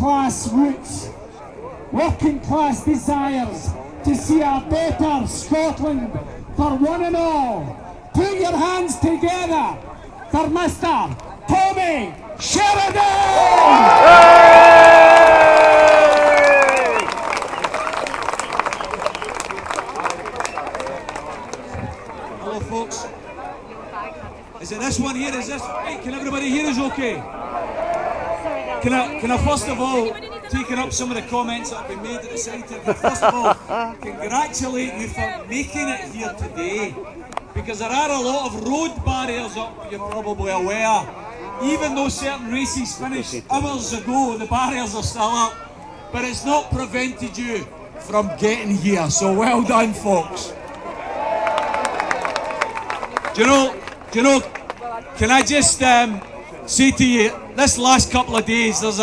class roots, working class desires to see a better Scotland for one and all. Put your hands together for Mr. Tommy Sheridan! Folks, is it this one here? Is this right? Can everybody hear us okay? Can I first of all, taking up some of the comments that have been made at the side here, first of all, congratulate you for making it here today, because there are a lot of road barriers up, you're probably aware. Even though certain races finished hours ago, the barriers are still up, but it's not prevented you from getting here, so well done, folks. Do you know, can I just say to you, this last couple of days, there's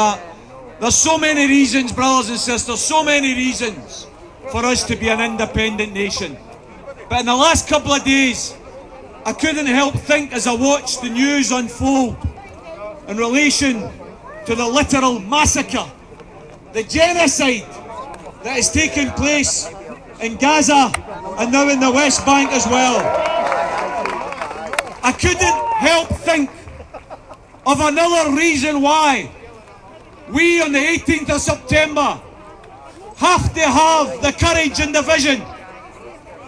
so many reasons, brothers and sisters, so many reasons for us to be an independent nation. But in the last couple of days, I couldn't help think as I watched the news unfold in relation to the literal massacre, the genocide that has taken place in Gaza and now in the West Bank as well. I couldn't help think of another reason why we on the 18th of September have to have the courage and the vision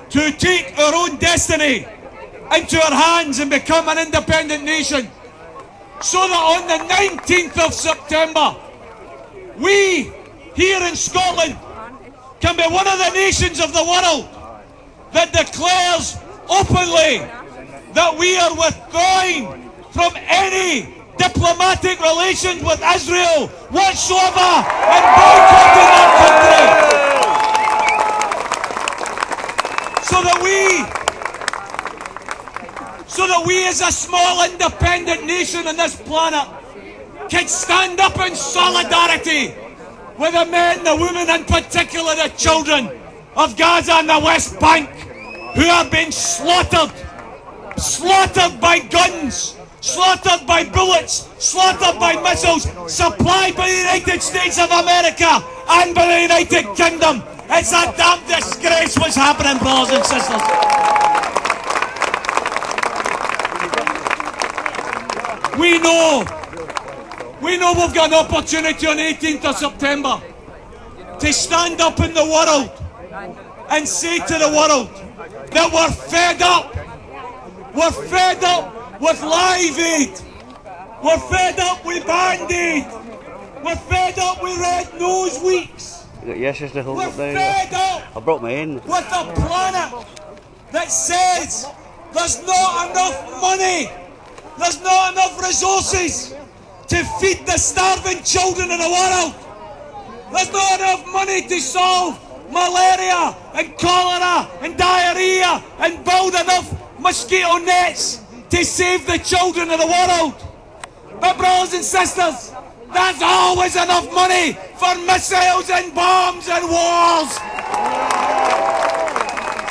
to take our own destiny into our hands and become an independent nation, so that on the 19th of September we here in Scotland can be one of the nations of the world that declares openly that we are withdrawing from any diplomatic relations with Israel whatsoever and boycotting that country. So that we as a small independent nation on this planet can stand up in solidarity with the men, the women, in particular the children of Gaza and the West Bank, who have been slaughtered by guns, slaughtered by bullets, slaughtered by missiles, supplied by the United States of America and by the United Kingdom. It's a damn disgrace what's happening, brothers and sisters. We know we've got an opportunity on the 18th of September to stand up in the world and say to the world that we're fed up. We're fed up with Live Aid. We're fed up with Band-Aid. We're fed up with Red Nose Weeks. We're fed up I brought my in. with a planet that says there's not enough money, there's not enough resources to feed the starving children in the world. There's not enough money to solve malaria and cholera and diarrhea and build enough mosquito nets to save the children of the world. But brothers and sisters, there's always enough money for missiles and bombs and wars.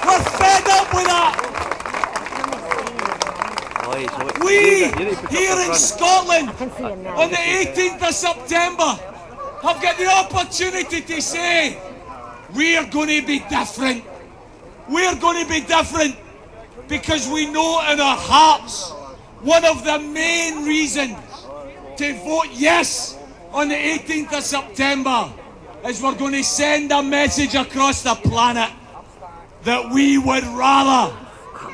We're fed up with that. We here in Scotland on the 18th of September have got the opportunity to say we're going to be different. We're going to be different because we know in our hearts one of the main reasons to vote yes on the 18th of September is we're going to send a message across the planet that we would rather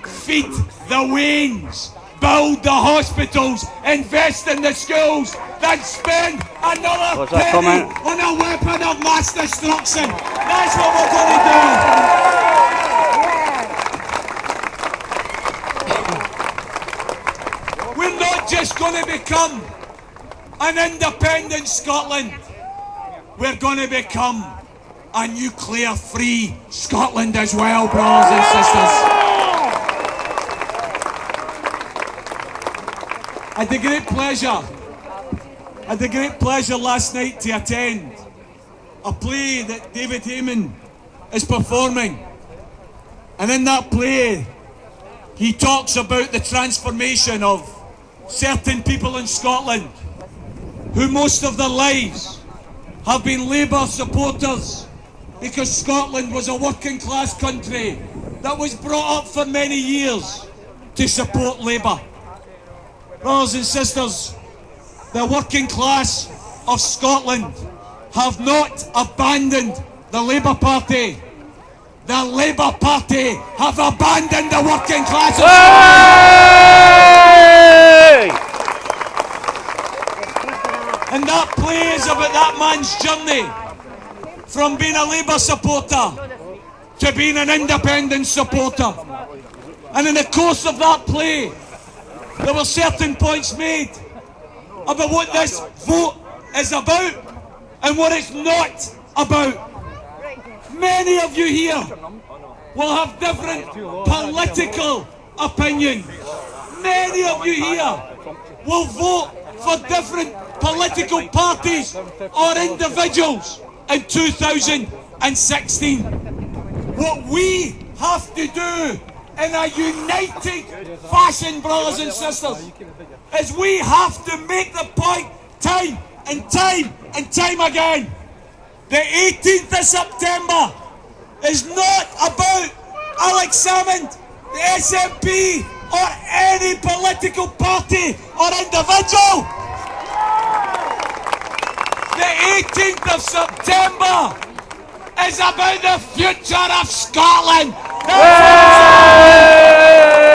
feed the wains, build the hospitals, invest in the schools than spend another penny on a weapon of mass destruction. That's what we're going to do. We're not just going to become an independent Scotland. We're going to become a nuclear-free Scotland as well, brothers and sisters. I had the great pleasure last night to attend a play that David Heyman is performing. And in that play, he talks about the transformation of certain people in Scotland who most of their lives have been Labour supporters, because Scotland was a working class country that was brought up for many years to support Labour. Brothers and sisters, the working class of Scotland have not abandoned the Labour Party. The Labour Party have abandoned the working class of Scotland. And that play is about that man's journey from being a Labour supporter to being an independent supporter. And in the course of that play, there were certain points made about what this vote is about and what it's not about. Many of you here will have different political opinions. Many of you here will vote for different political parties or individuals in 2016. What we have to do in a united fashion, brothers and sisters, is we have to make the point time and time and time again. The 18th of September is not about Alex Salmond, the SNP, or any political party or individual. The 18th of September is about the future of Scotland.